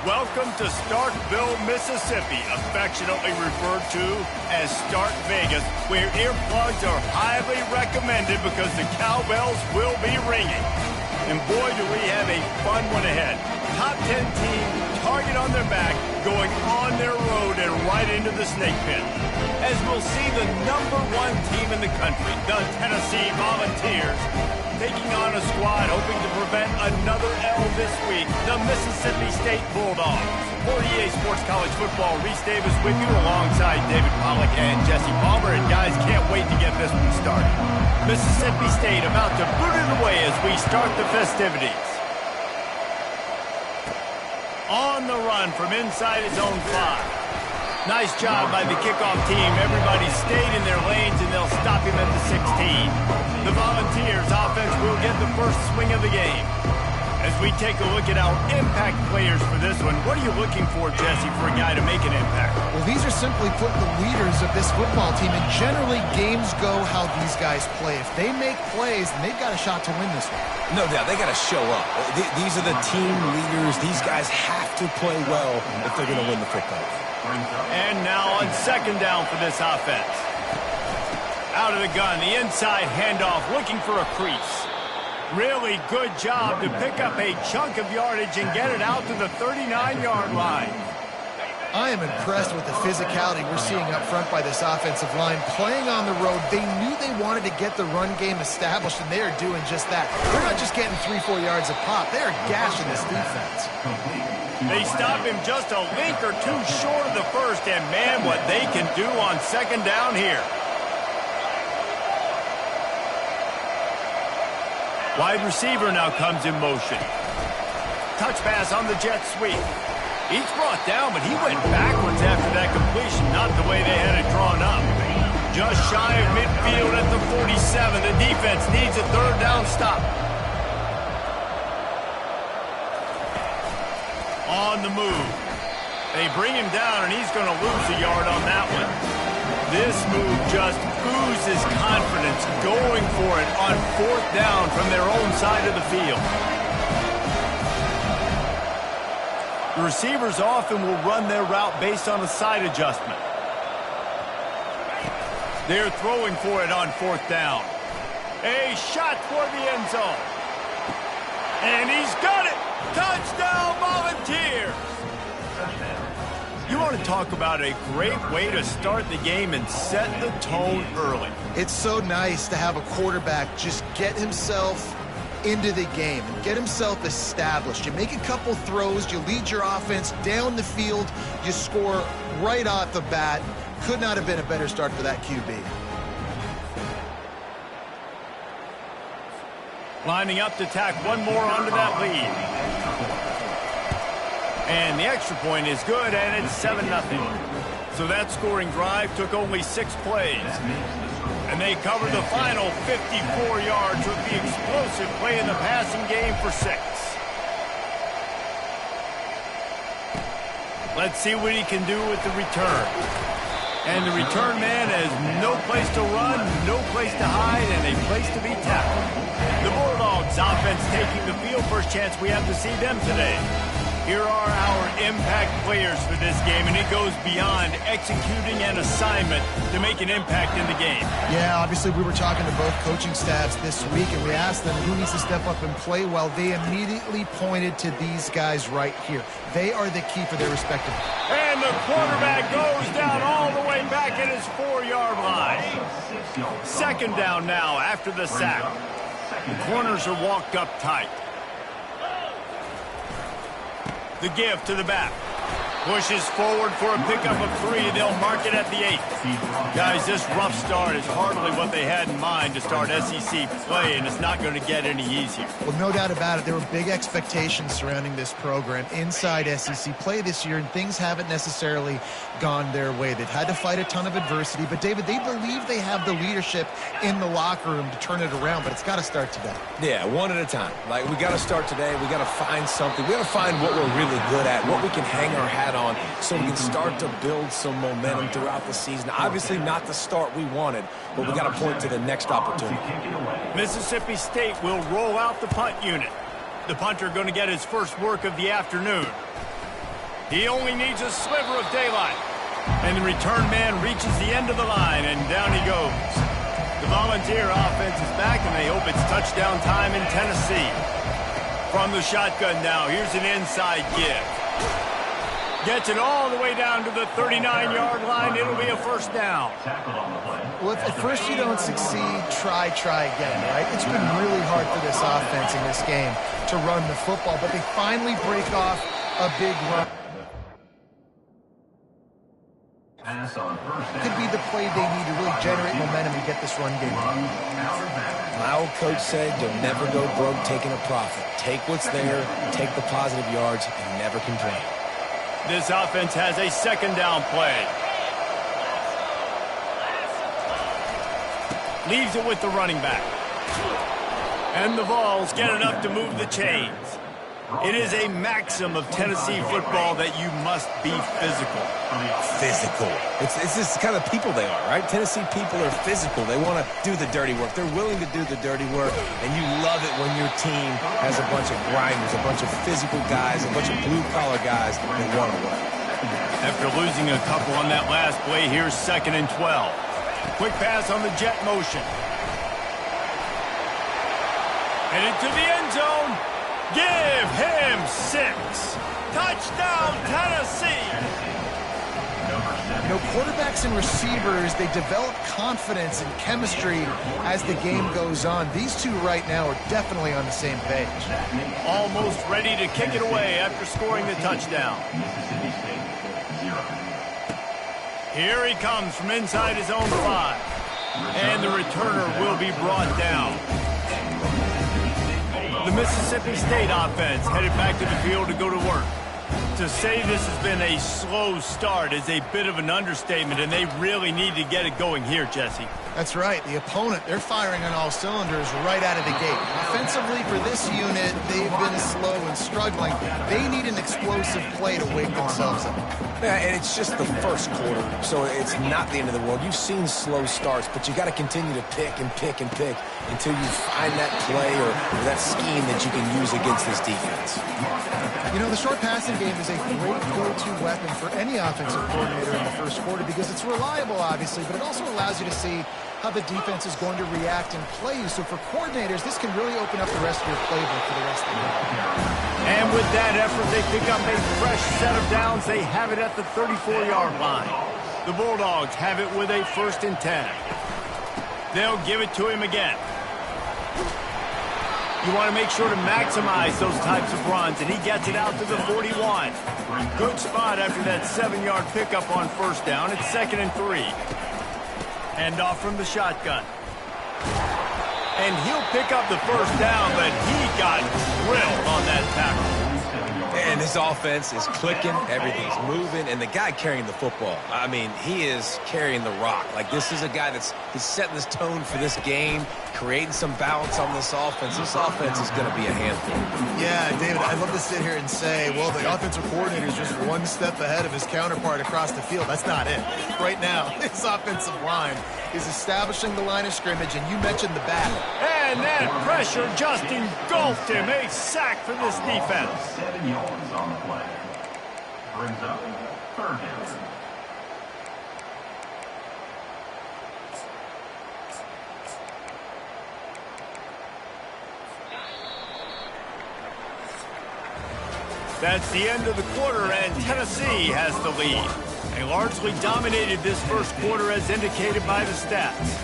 Welcome to Starkville, Mississippi, affectionately referred to as Stark Vegas, where earplugs are highly recommended because the cowbells will be ringing. And boy, do we have a fun one ahead. Top 10 team, target on their back, going on their road and right into the snake pit. As we'll see the #1 team in the country, the Tennessee Volunteers, taking on a squad hoping to prevent another L this week, the Mississippi State Bulldogs. For EA Sports College Football, Reese Davis with you alongside David Pollack and Jesse Palmer. And guys, can't wait to get this one started. Mississippi State about to boot it away as we start the festivities. On the run from inside his own 5. Nice job by the kickoff team. Everybody stayed in their lanes, and they'll stop him at the 16. The Volunteers offense will get the first swing of the game. As we take a look at our impact players for this one, what are you looking for, Jesse, for a guy to make an impact? Well, these are simply put the leaders of this football team, and generally games go how these guys play. If they make plays, then they've got a shot to win this one. No doubt, they got to show up. These are the team leaders. These guys have to play well if they're going to win the football game. And now on second down for this offense. Out of the gun, the inside handoff, looking for a crease. Really good job to pick up a chunk of yardage and get it out to the 39-yard line. I am impressed with the physicality we're seeing up front by this offensive line. Playing on the road, they knew they wanted to get the run game established, and they are doing just that. They're not just getting 3-4 yards a pop. They are gashing this defense. They stop him just a length or two short of the first, and man, what they can do on second down here. Wide receiver now comes in motion. Touch pass on the jet sweep. He's brought down, but he went backwards after that completion, not the way they had it drawn up. Just shy of midfield at the 47. The defense needs a third down stop. On the move. They bring him down, and he's going to lose a yard on that one. This move just oozes confidence, going for it on fourth down from their own side of the field. The receivers often will run their route based on a side adjustment. They're throwing for it on fourth down. A shot toward the end zone. And he's got it! Touchdown, Volunteers! You want to talk about a great way to start the game and set the tone early. It's so nice to have a quarterback just get himself into the game and get himself established. You make a couple throws, you lead your offense down the field, you score right off the bat. Could not have been a better start for that QB. Lining up to tack one more onto that lead. And the extra point is good, and it's 7-0. So that scoring drive took only 6 plays. And they cover the final 54 yards with the explosive play in the passing game for 6. Let's see what he can do with the return. And the return man has no place to run, no place to hide, and a place to be tackled. The Bulldogs offense taking the field. First chance we have to see them today. Here are our impact players for this game, and it goes beyond executing an assignment to make an impact in the game. Yeah, obviously we were talking to both coaching staffs this week, and we asked them who needs to step up and play well. They immediately pointed to these guys right here. They are the key for their respective. And the quarterback goes down all the way back at his 4-yard line. Second down now after the sack. The corners are walked up tight. The give to the back. Pushes forward for a pickup of 3. They'll mark it at the 8. Guys, this rough start is hardly what they had in mind to start SEC play, and it's not going to get any easier. Well, no doubt about it. There were big expectations surrounding this program inside SEC play this year, and things haven't necessarily gone their way. They've had to fight a ton of adversity, but, David, they believe they have the leadership in the locker room to turn it around, but it's got to start today. Yeah, one at a time. Like, we got to start today. We got to find something. We got to find what we're really good at, what we can hang our hat on, so we can start to build some momentum throughout the season. Obviously not the start we wanted, but we got to point to the next opportunity. Mississippi State will roll out the punt unit. The punter going to get his first work of the afternoon. He only needs a sliver of daylight. And the return man reaches the end of the line, and down he goes. The Volunteer offense is back, and they hope it's touchdown time in Tennessee. From the shotgun now, here's an inside give. Gets it all the way down to the 39-yard line. It'll be a first down. Well, if at first you don't succeed, try again, right? It's been really hard for this offense in this game to run the football, but they finally break off a big run. Could be the play they need to really generate momentum and get this run game. My old coach said you'll never go broke taking a profit. Take what's there, take the positive yards, and never complain. This offense has a second down play. Leaves it with the running back. And the Vols get enough to move the chains. It is a maxim of Tennessee football that you must be physical. Physical. It's just the kind of people they are, right? Tennessee people are physical. They want to do the dirty work. They're willing to do the dirty work, and you love it when your team has a bunch of grinders, a bunch of physical guys, a bunch of blue-collar guys that want to work. After losing a couple on that last play, here's 2nd and 12. Quick pass on the jet motion. And into the end zone. Give him 6. Touchdown, Tennessee. You know, quarterbacks and receivers, they develop confidence and chemistry as the game goes on. These two right now are definitely on the same page. Almost ready to kick it away after scoring the touchdown. Here he comes from inside his own 5. And the returner will be brought down. The Mississippi State offense headed back to the field to go to work. To say this has been a slow start is a bit of an understatement, and they really need to get it going here, Jesse. That's right. The opponent, they're firing on all cylinders right out of the gate. Offensively, for this unit, they've been slow and struggling. They need an explosive play to wake themselves up. Yeah, and it's just the first quarter, so it's not the end of the world. You've seen slow starts, but you got to continue to pick and pick and pick until you find that play or that scheme that you can use against this defense. You know, the short passing game is a great go-to weapon for any offensive coordinator in the first quarter because it's reliable, obviously, but it also allows you to see how the defense is going to react and play you. So for coordinators, this can really open up the rest of your playbook for the rest of the game. And with that effort, they pick up a fresh set of downs. They have it at the 34-yard line. The Bulldogs have it with a 1st and 10. They'll give it to him again. You want to make sure to maximize those types of runs, and he gets it out to the 41. Good spot after that 7-yard pickup on 1st down. It's 2nd and 3. Hand off from the shotgun. And he'll pick up the 1st down, but he got drilled on that tackle. And this offense is clicking, everything's moving, and the guy carrying the football, I mean, he is carrying the rock. Like, this is a guy he's setting this tone for this game, creating some balance on this offense. This offense is going to be a handful. Yeah, David, I'd love to sit here and say, well, the offensive coordinator is just one step ahead of his counterpart across the field. That's not it. Right now, this offensive line is establishing the line of scrimmage, and you mentioned the battle. And that pressure just engulfed him. A sack for this defense. 7 yards on the play. Brings up 3rd down. That's the end of the quarter, and Tennessee has the lead. They largely dominated this first quarter as indicated by the stats.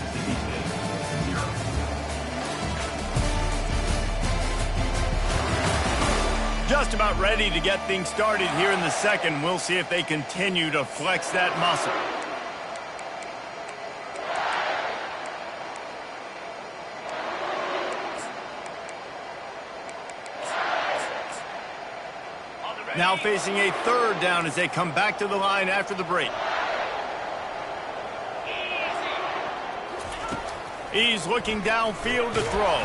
Just about ready to get things started here in the second. We'll see if they continue to flex that muscle. Now facing a 3rd down as they come back to the line after the break. He's looking downfield to throw.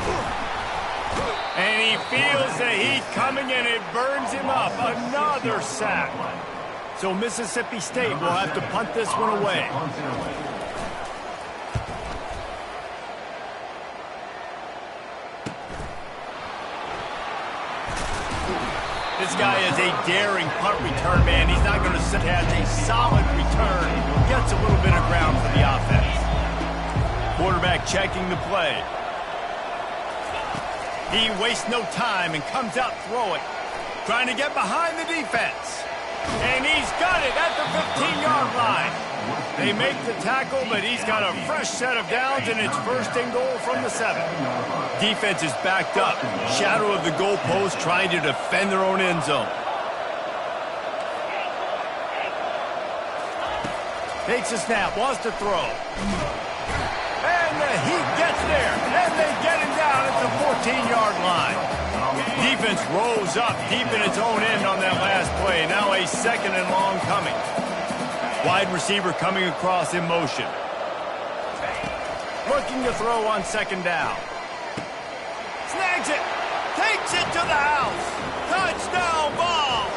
And he feels the heat coming and it burns him up. Another sack. So Mississippi State will have to punt this one away. This guy is a daring punt return man. He's not going to catch a solid return. Gets a little bit of ground for the offense. Quarterback checking the play. He wastes no time and comes out throwing. Trying to get behind the defense. And he's got it at the 15-yard line. They make the tackle, but he's got a fresh set of downs, and it's first and goal from the 7. Defense is backed up. Shadow of the goalpost trying to defend their own end zone. Takes a snap, wants to throw. And he gets there, and they get him down at the 14-yard line. Defense rose up deep in its own end on that last play. Now a second and long coming. Wide receiver coming across in motion. Looking to throw on second down. Snags it. Takes it to the house. Touchdown ball.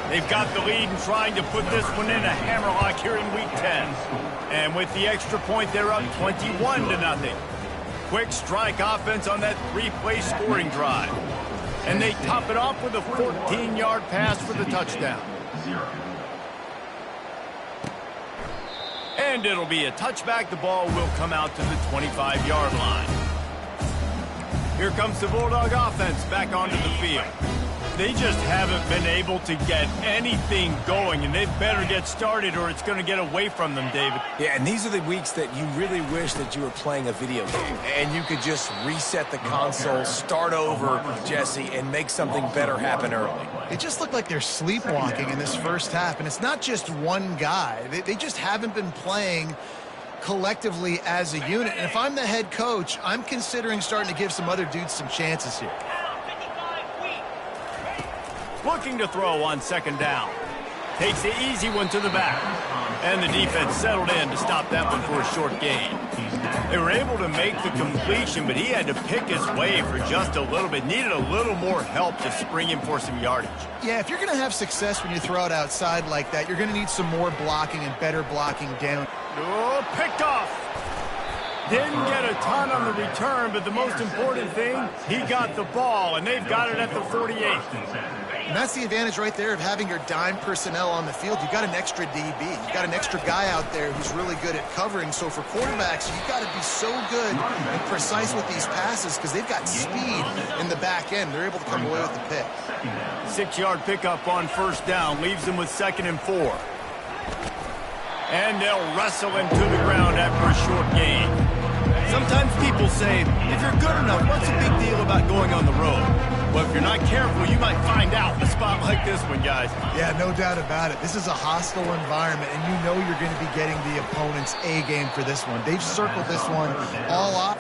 They've got the lead and trying to put this one in a hammerlock here in Week 10. And with the extra point, they're up 21-0. Quick strike offense on that 3-play scoring drive. And they top it off with a 14-yard pass for the touchdown. And it'll be a touchback. The ball will come out to the 25-yard line. Here comes the Bulldog offense back onto the field. They just haven't been able to get anything going, and they better get started or it's going to get away from them, David. Yeah, and these are the weeks that you really wish that you were playing a video game and you could just reset the console, start over, Jesse, and make something better happen early. It just looked like they're sleepwalking in this first half, and it's not just one guy. They just haven't been playing collectively as a unit. And if I'm the head coach, I'm considering starting to give some other dudes some chances here. Looking to throw on second down. Takes the easy one to the back. And the defense settled in to stop that one for a short gain. They were able to make the completion, but he had to pick his way for just a little bit. Needed a little more help to spring him for some yardage. Yeah, if you're going to have success when you throw it outside like that, you're going to need some more blocking and better blocking down. Oh, picked off. Didn't get a ton on the return, but the most important thing, he got the ball, and they've got it at the 48. And that's the advantage right there of having your dime personnel on the field. You've got an extra DB. You've got an extra guy out there who's really good at covering. So for quarterbacks, you've got to be so good and precise with these passes because they've got speed in the back end. They're able to come away with the pick. 6-yard pickup on first down. Leaves them with 2nd and 4. And they'll wrestle him to the ground after a short gain. Sometimes people say, if you're good enough, what's the big deal about going on the road? Well, if you're not careful, you might find out in a spot like this one, guys. Yeah, no doubt about it. This is a hostile environment, and you know you're going to be getting the opponent's A game for this one. They've circled this one all off.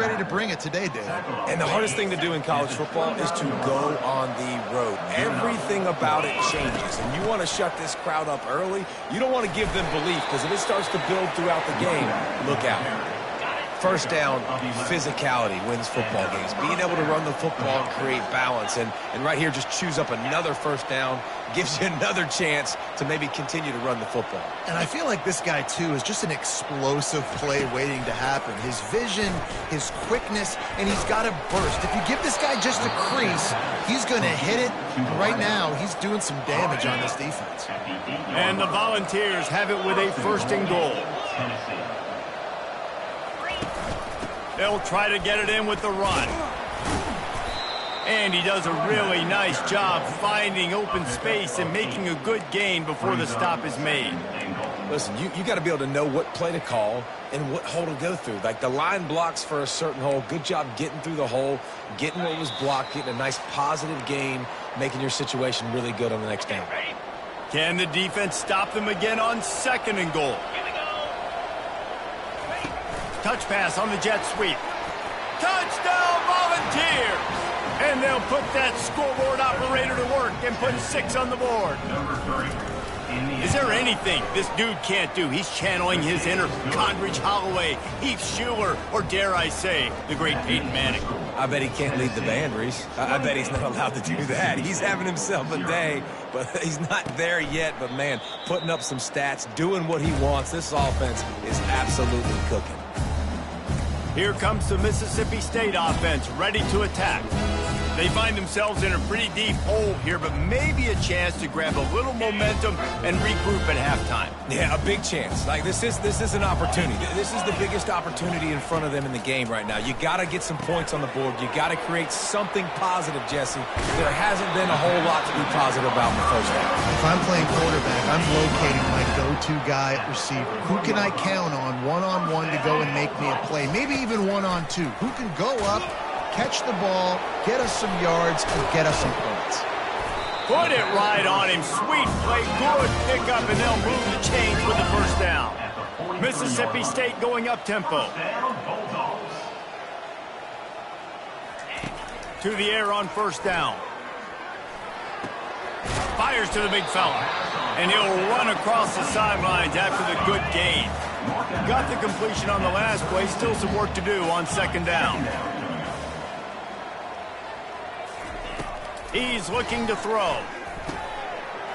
ready to bring it today, Dave. And the hardest thing to do in college football is to go on the road. Everything about it changes, and you want to shut this crowd up early. You don't want to give them belief, because if it starts to build throughout the game, look out. First down, physicality wins football games. Being able to run the football and create balance. And right here, just choose up another first down, gives you another chance to maybe continue to run the football. And I feel like this guy, too, is just an explosive play waiting to happen. His vision, his quickness, and he's got a burst. If you give this guy just a crease, he's going to hit it. And right now, he's doing some damage on this defense. And the Volunteers have it with a first and goal. They'll try to get it in with the run. And he does a really nice job finding open space and making a good gain before the stop is made. Listen, you got to be able to know what play to call and what hole to go through. Like the line blocks for a certain hole. Good job getting through the hole, getting what was blocked, getting a nice positive gain, making your situation really good on the next down. Can the defense stop them again on second and goal? Touch pass on the jet sweep. Touchdown, Volunteers! And they'll put that scoreboard operator to work and put 6 on the board. Is there anything this dude can't do? He's channeling his inner Condridge Holloway, Heath Schuler, or dare I say, the great Peyton Manning. I bet he can't lead the band, Reese. I bet he's not allowed to do that. He's having himself a day, but he's not there yet. But, man, putting up some stats, doing what he wants. This offense is absolutely cooking. Here comes the Mississippi State offense, ready to attack. They find themselves in a pretty deep hole here, but maybe a chance to grab a little momentum and regroup at halftime. Yeah, a big chance. Like, this is an opportunity. This is the biggest opportunity in front of them in the game right now. You got to get some points on the board. You got to create something positive, Jesse. There hasn't been a whole lot to be positive about in the first half. If I'm playing quarterback, I'm locating my go-to guy at receiver. Who can I count on one-on-one to go and make me a play? Maybe even one-on-two. Who can go up, catch the ball, get us some yards, and get us some points. Put it right on him. Sweet play, good pickup, and they'll move the chains with the first down. Mississippi State going up-tempo. To the air on first down. Fires to the big fella. And he'll run across the sidelines after the good gain. Got the completion on the last play. Still some work to do on second down. He's looking to throw.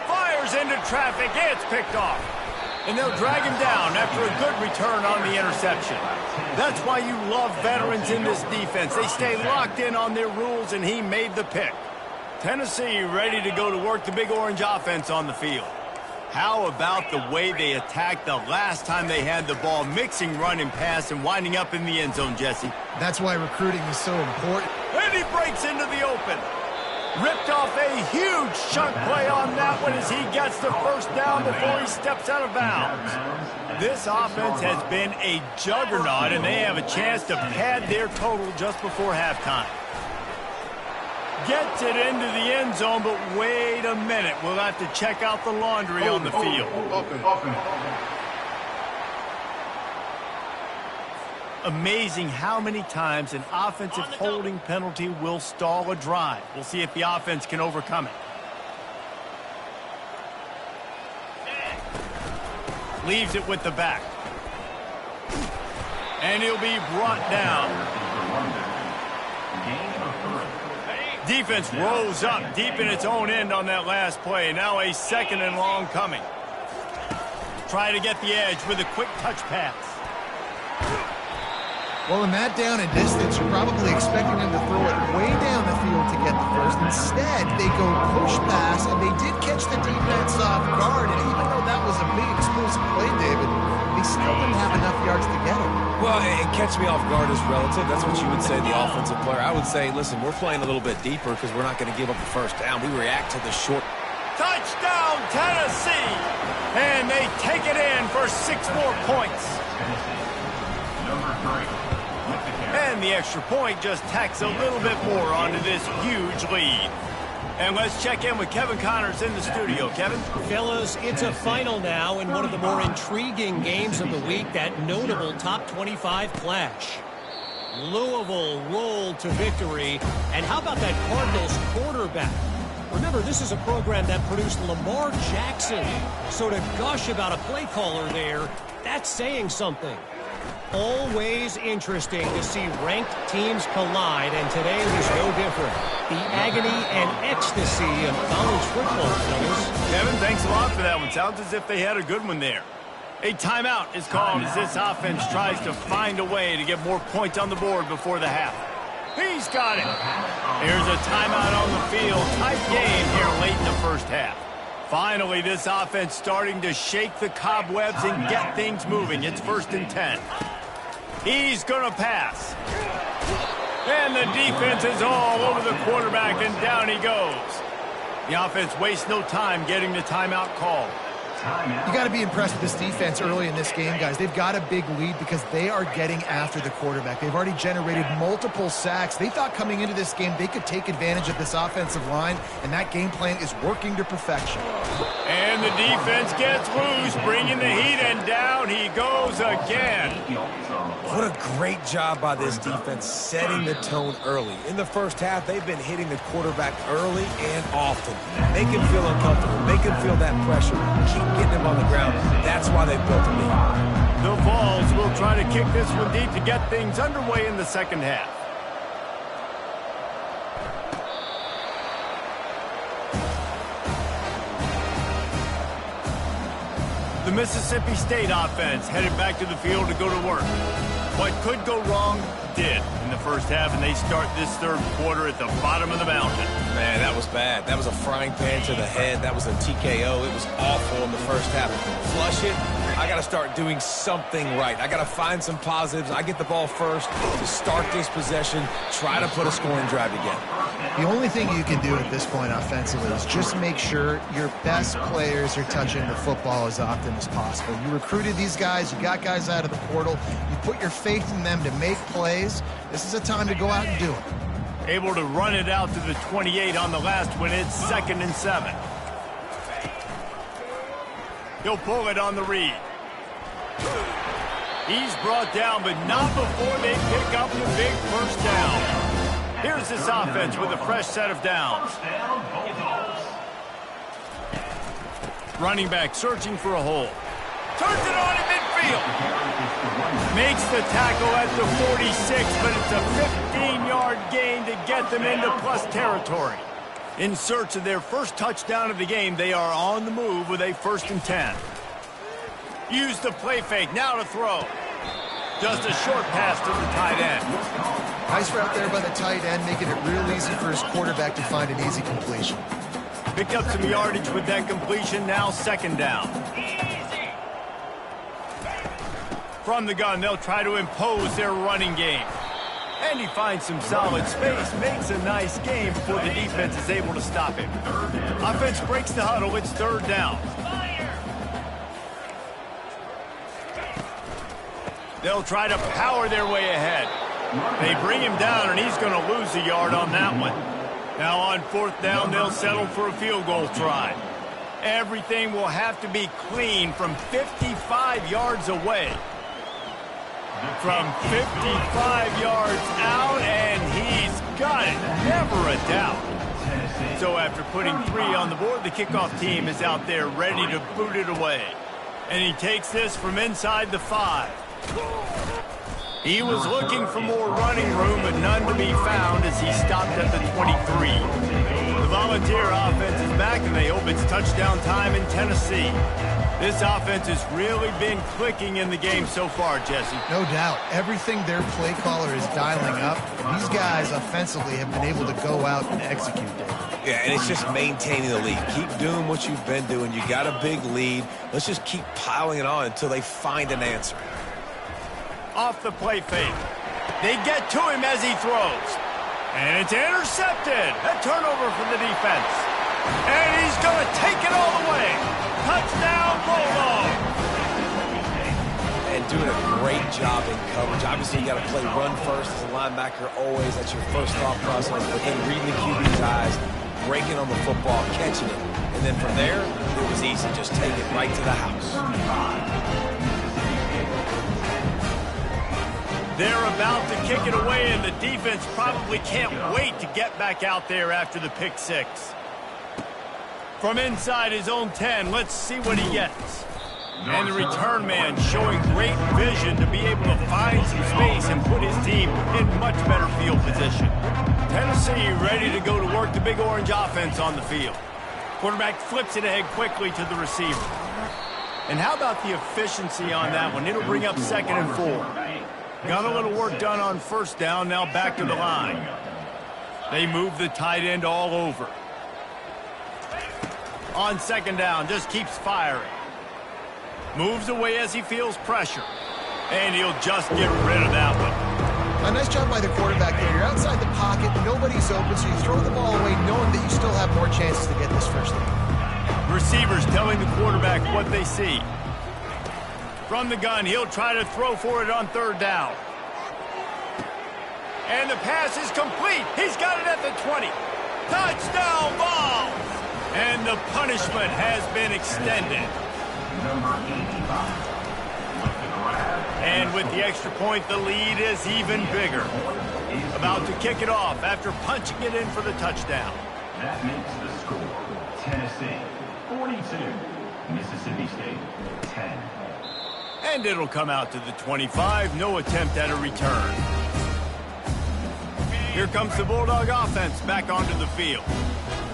Fires into traffic. It's picked off. And they'll drag him down after a good return on the interception. That's why you love veterans in this defense. They stay locked in on their rules, and he made the pick. Tennessee ready to go to work the Big Orange offense on the field. How about the way they attacked the last time they had the ball, mixing run and pass and winding up in the end zone, Jesse? That's why recruiting is so important. And he breaks into the open. Ripped off a huge chunk play on that one as he gets the first down before he steps out of bounds. This offense has been a juggernaut, and they have a chance to pad their total just before halftime. Gets it into the end zone, but wait a minute. We'll have to check out the laundry on the field. Amazing how many times an offensive holding penalty will stall a drive. We'll see if the offense can overcome it. Leaves it with the back. And he'll be brought down. Defense rose up deep in its own end on that last play. Now a second and long coming. Try to get the edge with a quick touch pass. Well, in that down and distance, you're probably expecting them to throw it way down the field to get the first. Instead, they go push pass, and they did catch the defense off guard. And even though that was a big explosive play, David, they still didn't have enough yards to get it. Well, and catch me off guard is relative. That's what you would say, the offensive player. I would say, listen, we're playing a little bit deeper because we're not going to give up the first down. We react to the short. Touchdown, Tennessee! And they take it in for 6 more points. Number 3. And the extra point just tacks a little bit more onto this huge lead. And let's check in with Kevin Connors in the studio. Kevin? Fellas, it's a final now in one of the more intriguing games of the week, that notable top 25 clash. Louisville rolled to victory. And how about that Cardinals quarterback? Remember, this is a program that produced Lamar Jackson. So to gush about a play caller there, that's saying something. Always interesting to see ranked teams collide, and today was no different. The agony and ecstasy of college football, fellas. Kevin, thanks a lot for that one. Sounds as if they had a good one there. A timeout is called as this offense tries to find a way to get more points on the board before the half. He's got it. Here's a timeout on the field. Tight game here late in the first half. Finally, this offense starting to shake the cobwebs and get things moving. It's 1st and 10. He's going to pass. And the defense is all over the quarterback, and down he goes. The offense wastes no time getting the timeout called. You got to be impressed with this defense early in this game, guys. They've got a big lead because they are getting after the quarterback. They've already generated multiple sacks. They thought coming into this game they could take advantage of this offensive line, and that game plan is working to perfection. And the defense gets loose, bringing the heat, and down he goes again. What a great job by this defense setting the tone early. In the first half, they've been hitting the quarterback early and often. Make him feel uncomfortable. Make him feel that pressure. Keep getting him on the ground. That's why they built a lead. The Vols will try to kick this one deep to get things underway in the second half. The Mississippi State offense headed back to the field to go to work. What could go wrong did in the first half, and they start this third quarter at the bottom of the mountain. Man, that was bad. That was a frying pan to the head. That was a TKO. It was awful in the first half. Flush it. I got to start doing something right. I got to find some positives. I get the ball first to start this possession, try to put a scoring drive together. The only thing you can do at this point offensively is just make sure your best players are touching the football as often as possible. You recruited these guys. You got guys out of the portal. You put your faith in them to make plays. This is a time to go out and do it. Able to run it out to the 28 on the last when it's 2nd and 7. He'll pull it on the read. He's brought down, but not before they pick up the big first down. Here's this offense with a fresh set of downs. Running back searching for a hole. Turns it on in midfield. Makes the tackle at the 46, but it's a 15-yard gain to get them into plus territory. In search of their first touchdown of the game, they are on the move with a 1st and 10. Use the play fake, now to throw. Just a short pass to the tight end. Nice route there by the tight end, making it real easy for his quarterback to find an easy completion. Picked up some yardage with that completion, now 2nd down. From the gun, they'll try to impose their running game. And he finds some solid space, makes a nice game before the defense is able to stop him. Offense breaks the huddle, it's 3rd down. They'll try to power their way ahead. They bring him down, and he's going to lose a yard on that one. Now on 4th down, they'll settle for a field goal try. Everything will have to be clean from 55 yards away. From 55 yards out, and he's got it. Never a doubt. So after putting 3 on the board, the kickoff team is out there ready to boot it away. And he takes this from inside the 5. He was looking for more running room, but none to be found as he stopped at the 23. The Volunteer offense is back, and they hope it's touchdown time in Tennessee. This offense has really been clicking in the game so far, Jesse. No doubt. Everything their play caller is dialing up, these guys offensively have been able to go out and execute it. Yeah, and it's just maintaining the lead. Keep doing what you've been doing. You got a big lead. Let's just keep piling it on until they find an answer. Off the play fake. They get to him as he throws. And it's intercepted. A turnover for the defense. And he's going to take it all the way. Touchdown, Bulldogs. And doing a great job in coverage. Obviously, you got to play run first as a linebacker always. That's your first thought process. But then reading the QB's eyes, breaking on the football, catching it. And then from there, it was easy. Just take it right to the house. They're about to kick it away, and the defense probably can't wait to get back out there after the pick six. From inside his own 10, let's see what he gets. And the return man showing great vision to be able to find some space and put his team in much better field position. Tennessee ready to go to work the Big Orange offense on the field. Quarterback flips it ahead quickly to the receiver. And how about the efficiency on that one? It'll bring up 2nd and 4. Got a little work done on first down, now back to the line. They move the tight end all over. On 2nd down, just keeps firing. Moves away as he feels pressure. And he'll just get rid of that one. A nice job by the quarterback there. You're outside the pocket, nobody's open, so you throw the ball away knowing that you still have more chances to get this first down. Receivers telling the quarterback what they see. From the gun, he'll try to throw for it on 3rd down. And the pass is complete. He's got it at the 20. Touchdown ball! And the punishment has been extended. Number 85. And with the extra point, the lead is even bigger. About to kick it off after punching it in for the touchdown. That makes the score Tennessee 42, Mississippi State 10. And it'll come out to the 25. No attempt at a return. Here comes the Bulldog offense back onto the field.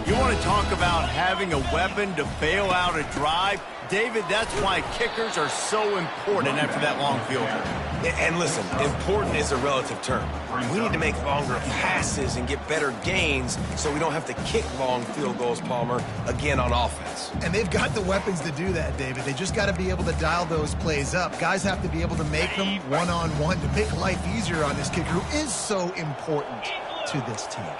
You want to talk about having a weapon to bail out a drive? David, that's why kickers are so important after that long field goal. And listen, important is a relative term. We need to make longer passes and get better gains so we don't have to kick long field goals, Palmer, again on offense. And they've got the weapons to do that, David. They just got to be able to dial those plays up. Guys have to be able to make them one-on-one to make life easier on this kicker who is so important to this team.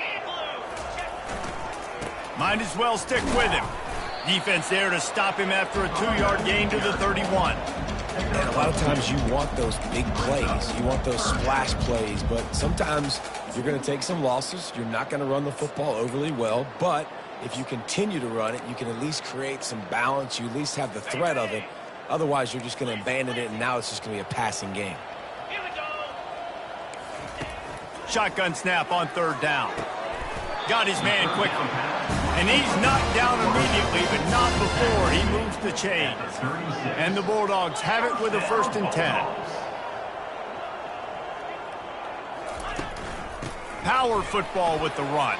Might as well stick with him. Defense there to stop him after a 2-yard gain to the 31. And a lot of times you want those big plays. You want those splash plays. But sometimes you're going to take some losses. You're not going to run the football overly well. But if you continue to run it, you can at least create some balance. You at least have the threat of it. Otherwise, you're just going to abandon it, and now it's just going to be a passing game. Shotgun snap on 3rd down. Got his man quickly. And he's knocked down immediately, but not before he moves the chains. And the Bulldogs have it with a 1st and 10. Power football with the run.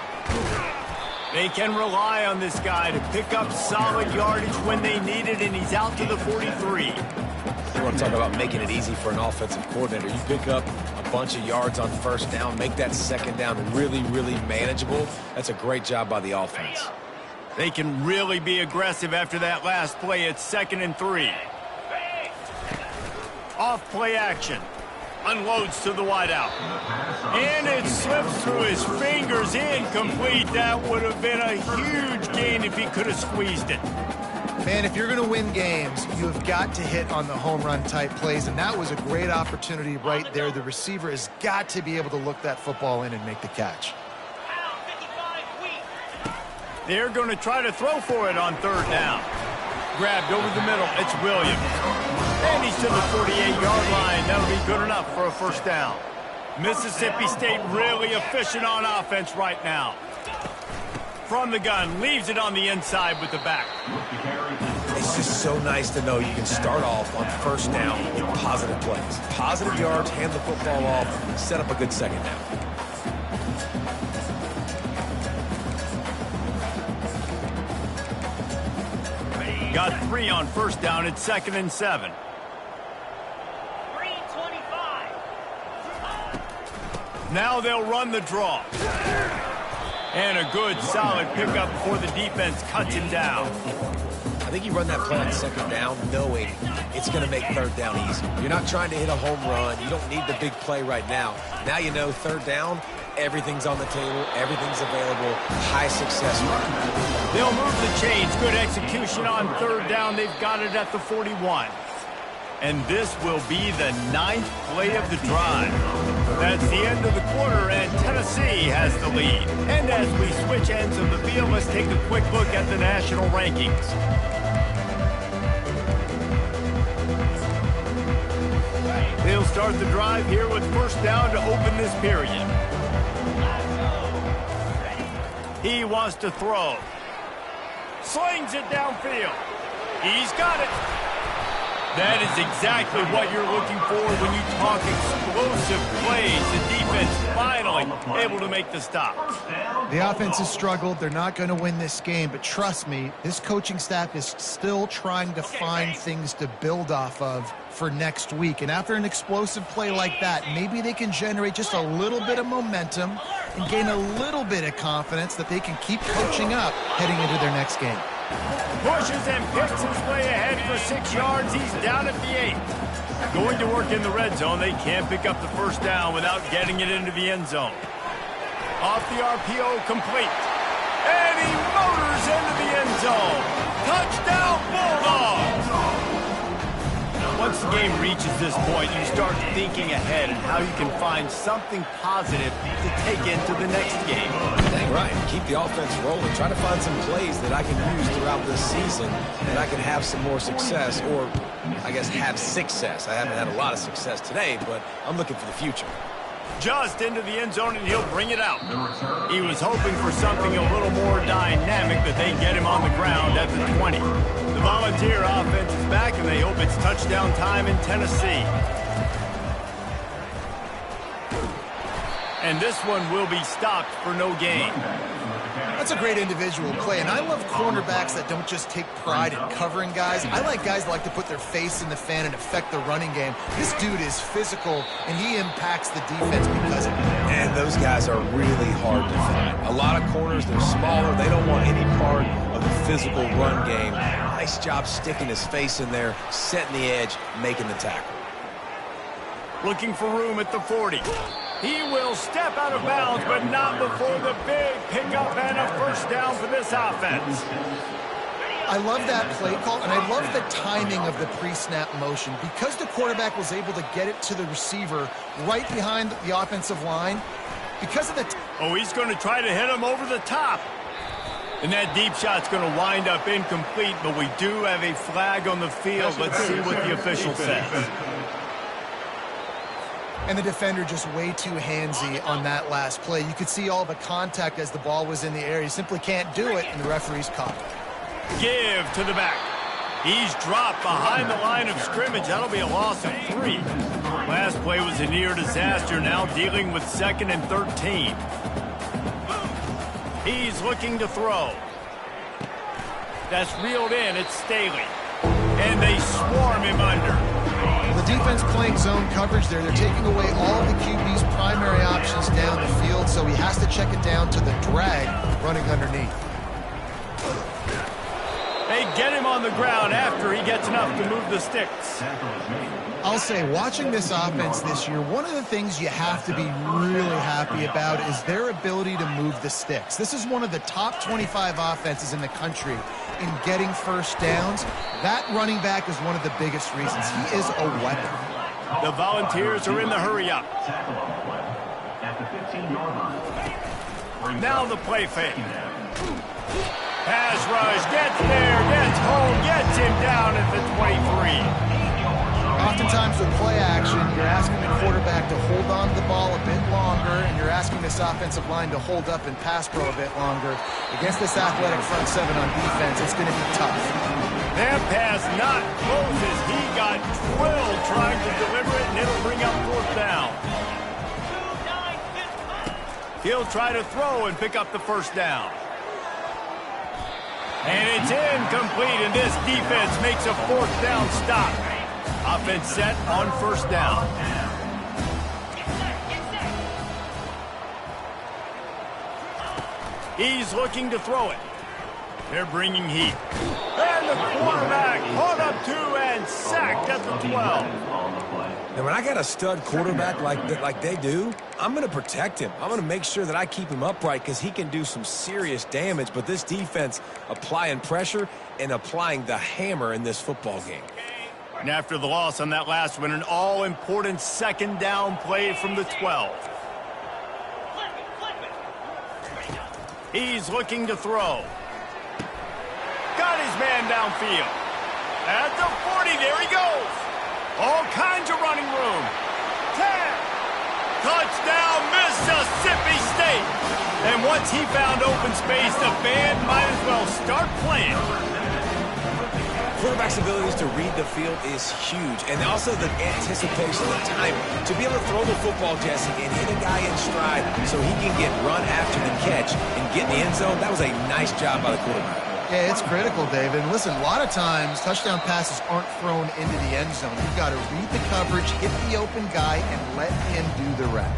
They can rely on this guy to pick up solid yardage when they need it, and he's out to the 43. You want to talk about making it easy for an offensive coordinator. You pick up a bunch of yards on 1st down, make that 2nd down really, really manageable. That's a great job by the offense. They can really be aggressive after that last play. It's 2nd and 3. Off play action. Unloads to the wideout. And it slips through his fingers. Incomplete. That would have been a huge gain if he could have squeezed it. Man, if you're going to win games, you have got to hit on the home run type plays, and that was a great opportunity right there. The receiver has got to be able to look that football in and make the catch. They're going to try to throw for it on 3rd down. Grabbed over the middle. It's Williams. And he's to the 48-yard line. That'll be good enough for a 1st down. Mississippi State really efficient on offense right now. From the gun, leaves it on the inside with the back. It's just so nice to know you can start off on 1st down with positive plays. Positive yards, hand the football off, set up a good 2nd down. Got 3 on 1st down. It's 2nd and 7. 3:25. Now they'll run the draw. And a good, solid pickup before the defense cuts him down. I think you run that play on 2nd down knowing it's going to make 3rd down easy. You're not trying to hit a home run. You don't need the big play right now. Now you know 3rd down, everything's on the table, everything's available, high success rate. They'll move the chains. Good execution on 3rd down. They've got it at the 41. And this will be the 9th play of the drive. That's the end of the quarter, and Tennessee has the lead. And as we switch ends of the field, let's take a quick look at the national rankings. They'll start the drive here with first down to open this period. He wants to throw. Slings it downfield. He's got it. That is exactly what you're looking for when you talk explosive plays. The defense finally able to make the stop. The offense has struggled. They're not going to win this game, but trust me, this coaching staff is still trying to find things to build off of for next week. And after an explosive play like that, maybe they can generate just a little bit of momentum and gain a little bit of confidence that they can keep coaching up heading into their next game. Pushes and picks his way ahead for 6 yards. He's down at the 8. Going to work in the red zone. They can't pick up the first down without getting it into the end zone. Off the RPO, complete. And he motors into the end zone. Touchdown, Bulldogs! Once the game reaches this point, you start thinking ahead and how you can find something positive to take into the next game. Dang right. Keep the offense rolling. Try to find some plays that I can use throughout this season that I can have some more success, or I guess have success. I haven't had a lot of success today, but I'm looking for the future. Just into the end zone, and he'll bring it out. He was hoping for something a little more dynamic, but they get him on the ground at the 20. The Volunteer offense is back, and they hope it's touchdown time in Tennessee. And this one will be stopped for no gain. That's a great individual play, and I love cornerbacks that don't just take pride in covering guys. I like guys that like to put their face in the fan and affect the running game. This dude is physical, and he impacts the defense because of it. And those guys are really hard to find. A lot of corners, they're smaller. They don't want any part of the physical run game. Nice job sticking his face in there, setting the edge, making the tackle. Looking for room at the 40. He will step out of bounds, but not before the big pickup and a first down for this offense. I love that play call, and I love the timing of the pre-snap motion. Because the quarterback was able to get it to the receiver right behind the offensive line, because of the... Oh, he's going to try to hit him over the top. And that deep shot's going to wind up incomplete, but we do have a flag on the field. Let's see what the official says. And the defender just way too handsy on that last play. You could see all the contact as the ball was in the air. You simply can't do it, and the referee's caught it. Give to the back. He's dropped behind the line of scrimmage. That'll be a loss of 3. Last play was a near disaster, now dealing with 2nd and 13. He's looking to throw. That's reeled in. It's Staley. And they swarm him under. The defense playing zone coverage there. They're taking away all the QB's primary options down the field, so he has to check it down to the drag running underneath. They get him on the ground after he gets enough to move the sticks. I'll say, watching this offense this year, one of the things you have to be really happy about is their ability to move the sticks. This is one of the top 25 offenses in the country in getting first downs. That running back is one of the biggest reasons. He is a weapon. The Volunteers are in the hurry-up. Now the play fake. Pass rush, gets there, gets home, gets him down at the 23. Oftentimes with play action, you're asking the quarterback to hold on to the ball a bit longer, and you're asking this offensive line to hold up and pass pro a bit longer. Against this athletic front 7 on defense, it's going to be tough. That pass not closes. He got drilled trying to deliver it, and it'll bring up 4th down. He'll try to throw and pick up the first down. And it's incomplete, and this defense makes a 4th down stop. Offense set on first down. He's looking to throw it. They're bringing heat. And the quarterback caught up 2 and sacked at the 12. Now, when I got a stud quarterback like they do, I'm going to protect him. I'm going to make sure that I keep him upright because he can do some serious damage. But this defense applying pressure and applying the hammer in this football game. And after the loss on that last one, an all-important 2nd down play from the 12. He's looking to throw. Got his man downfield. At the 40, there he goes. All kinds of running room. Touchdown, Mississippi State! And once he found open space, the band might as well start playing. Quarterback's abilities to read the field is huge, and also the anticipation, the time to be able to throw the football, Jesse, and hit a guy in stride so he can get run after the catch and get in the end zone. That was a nice job by the quarterback. Yeah, it's critical, David. And listen, a lot of times touchdown passes aren't thrown into the end zone. You've got to read the coverage, hit the open guy, and let him do the rest.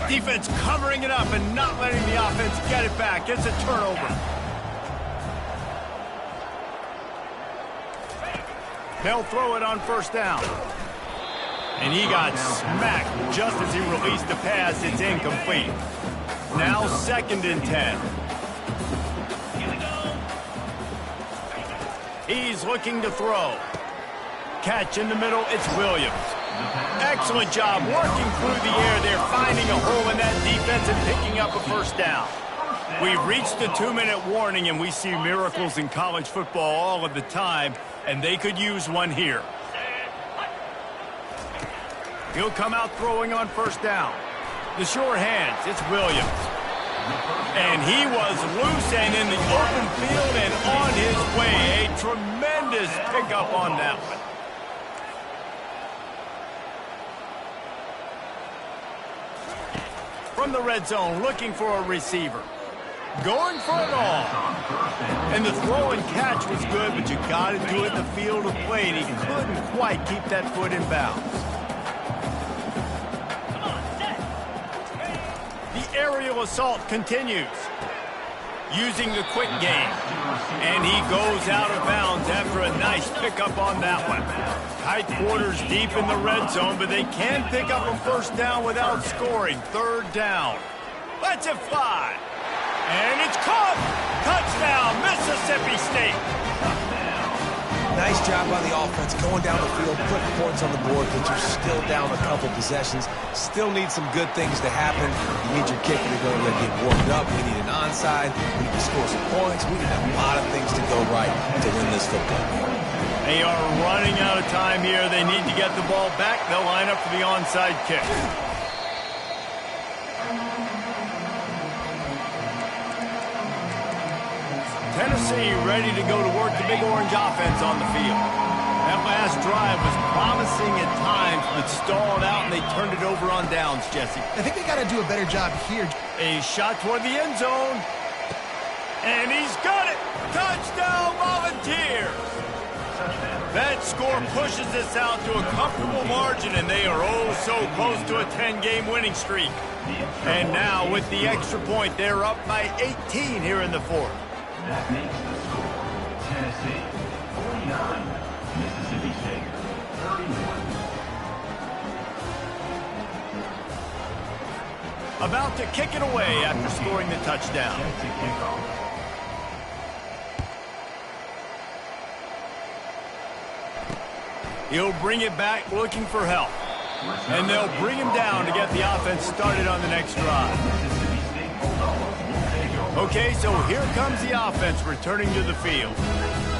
Defense covering it up and not letting the offense get it back. It's a turnover. They'll throw it on first down. And he got smacked just as he released the pass. It's incomplete. Now 2nd and 10. He's looking to throw. Catch in the middle, it's Williams. Excellent job working through the air. They're finding a hole in that defense and picking up a first down. We've reached the 2-minute warning, and we see miracles in college football all of the time, and they could use one here. He'll come out throwing on first down. The sure hands, it's Williams. And he was loose and in the open field and on his way. A tremendous pickup on that one. From the red zone, looking for a receiver. Going for it all. And the throw and catch was good, but you got to do it in the field of play, and he couldn't quite keep that foot in bounds. The aerial assault continues. Using the quick game. And he goes out of bounds after a nice pickup on that one. Tight quarters deep in the red zone, but they can pick up a first down without scoring. 3rd down. Let's it fly. And it's caught. Touchdown, Mississippi State. Nice job by the offense going down the field, putting points on the board, but you're still down a couple possessions. Still need some good things to happen. You need your kicker to go there, get warmed up. We need an onside. We need to score some points. We need a lot of things to go right to win this football game. They are running out of time here. They need to get the ball back. They'll line up for the onside kick. Tennessee ready to go to work the Big Orange offense on the field. That last drive was promising at times, but stalled out, and they turned it over on downs, Jesse. I think they got to do a better job here. A shot toward the end zone. And he's got it. Touchdown, Volunteers. That score pushes us out to a comfortable margin, and they are oh so close to a 10-game winning streak. And now, with the extra point, they're up by 18 here in the 4th. That makes the score Tennessee 49, Mississippi State 31. About to kick it away after scoring the touchdown. He'll bring it back looking for help. And they'll bring him down to get the offense started on the next drive. Okay, so here comes the offense returning to the field.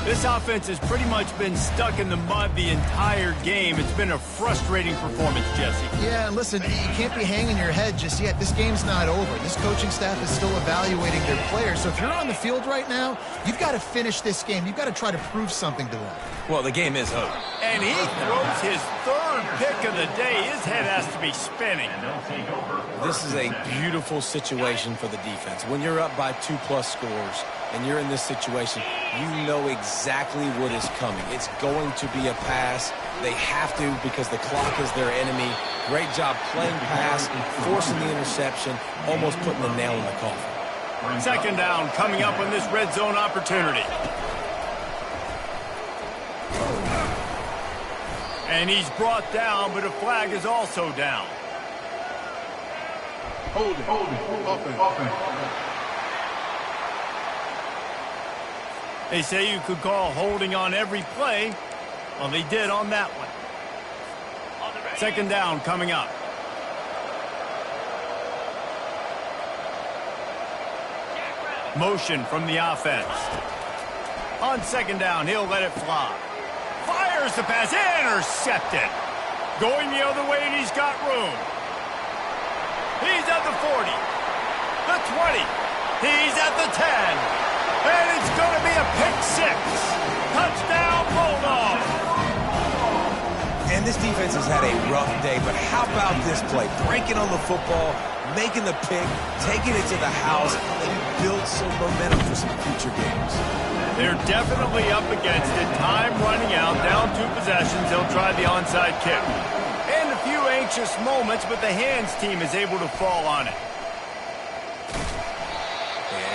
This offense has pretty much been stuck in the mud the entire game. It's been a frustrating performance, Jesse. Yeah, and listen, you can't be hanging your head just yet. This game's not over. This coaching staff is still evaluating their players. So if you're on the field right now, you've got to finish this game. You've got to try to prove something to them. Well, the game is over. And he throws his 3rd pick of the day. His head has to be spinning. This is a beautiful situation for the defense. When you're up by 2+ scores and you're in this situation, you know exactly what is coming. It's going to be a pass. They have to because the clock is their enemy. Great job playing pass, forcing the interception, almost putting the nail in the coffin. 2nd down coming up on this red zone opportunity. And he's brought down, but a flag is also down. Hold it. Offense. They say you could call holding on every play. Well, they did on that one. 2nd down coming up. Motion from the offense. On 2nd down, he'll let it fly. Fires the pass, intercepted. Going the other way, and he's got room. He's at the 40, the 20. He's at the 10. And it's going to be a pick six. Touchdown, Bulldogs. And this defense has had a rough day, but how about this play? Breaking on the football, making the pick, taking it to the house, and build some momentum for some future games. They're definitely up against it. Time running out, down 2 possessions. They'll try the onside kick. And a few anxious moments, but the hands team is able to fall on it.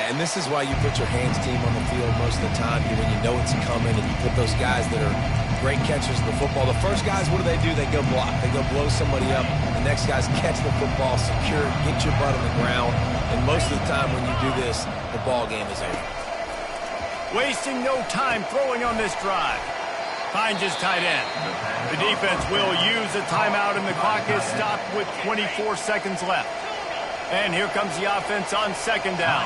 And this is why you put your hands team on the field most of the time, when you know it's coming, and you put those guys that are great catchers of the football. The first guys, what do? They go block. They go blow somebody up. The next guys catch the football, secure it, get your butt on the ground. And most of the time when you do this, the ball game is over. Wasting no time throwing on this drive. Finds his tight end. The defense will use a timeout, and the clock is stopped with 24 seconds left. And here comes the offense on second down.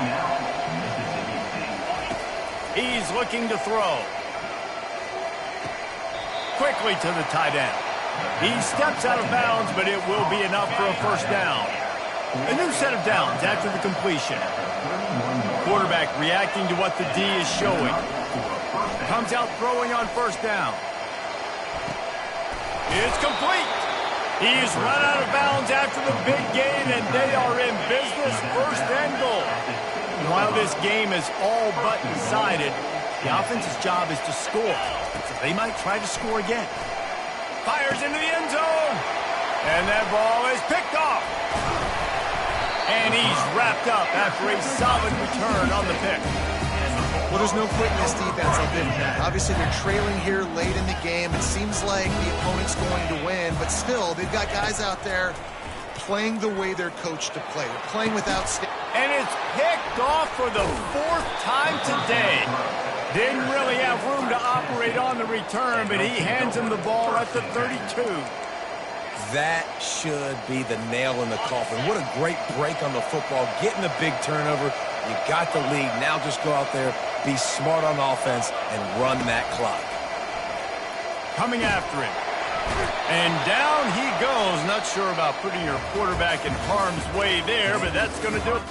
He's looking to throw. Quickly to the tight end. He steps out of bounds, but it will be enough for a first down. A new set of downs after the completion. Quarterback reacting to what the D is showing. Comes out throwing on first down. It's complete. He's run out of bounds after the big gain, and they are in business, first and goal. While this game is all but decided, the offense's job is to score. So they might try to score again. Fires into the end zone. And that ball is picked off. And he's wrapped up after a solid return on the pick. Well, there's no quitting this defense. Obviously, they're trailing here late in the game. It seems like the opponent's going to win, but still, they've got guys out there playing the way they're coached to play. They're playing without... And it's picked off for the 4th time today. Didn't really have room to operate on the return, but he hands him the ball at the 32. That should be the nail in the coffin. What a great break on the football, getting the big turnover. You got the lead. Now just go out there, be smart on offense, and run that clock. Coming after him. And down he goes. Not sure about putting your quarterback in harm's way there, but that's going to do it.